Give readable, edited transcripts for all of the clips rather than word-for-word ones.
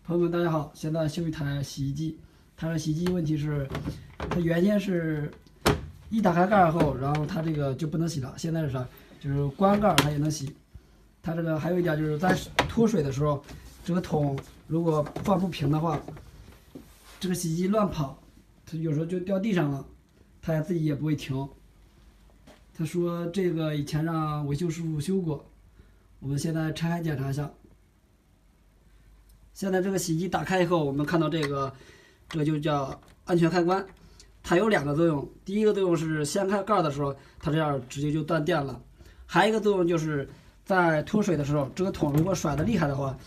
朋友们，大家好！现在修一台洗衣机，它的洗衣机问题是，它原先是一打开盖儿后，然后它这个就不能洗了。现在是啥？就是关盖儿它也能洗。它这个还有一点就是在脱水的时候，这个桶如果放不平的话，这个洗衣机乱跑，它有时候就掉地上了，它自己也不会停。他说这个以前让维修师傅修过，我们现在拆开检查一下。现在这个洗衣机打开以后，我们看到这个就叫安全开关，它有两个作用。第一个作用是掀开盖儿的时候，它这样直接就断电了；还有一个作用就是在脱水的时候，这个桶如果甩得厉害的话，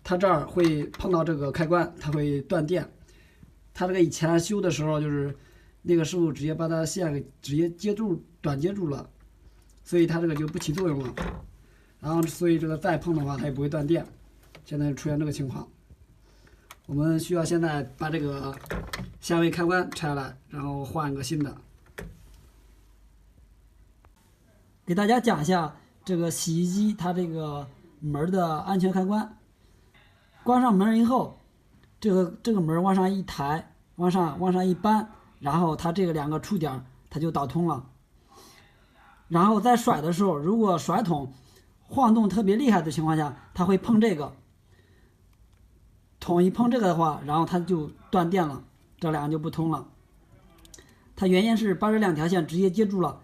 它这儿会碰到这个开关，它会断电。它这个以前修的时候，就是那个师傅直接把它线给直接短接住了，所以它这个就不起作用了。然后所以这个再碰的话，它也不会断电。现在出现这个情况，我们需要现在把这个下位开关拆下来，然后换一个新的。给大家讲一下这个洗衣机它这个门的安全开关。关上门以后，这个门往上一抬，往上一扳，然后它这个两个触点它就导通了。然后在甩的时候，如果甩桶晃动特别厉害的情况下，它会碰这个。桶一碰这个的话，然后它就断电了，这两个就不通了。它原先是把这两条线直接接住了，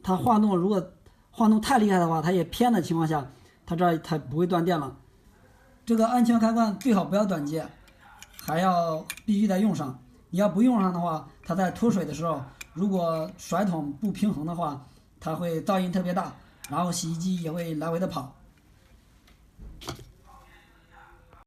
它如果晃动太厉害的话，它也偏的情况下，它不会断电了。这个安全开关最好不要短接，必须得用上。你要不用上的话，它在脱水的时候，如果甩桶不平衡的话，它会噪音特别大，然后洗衣机也会来回的跑。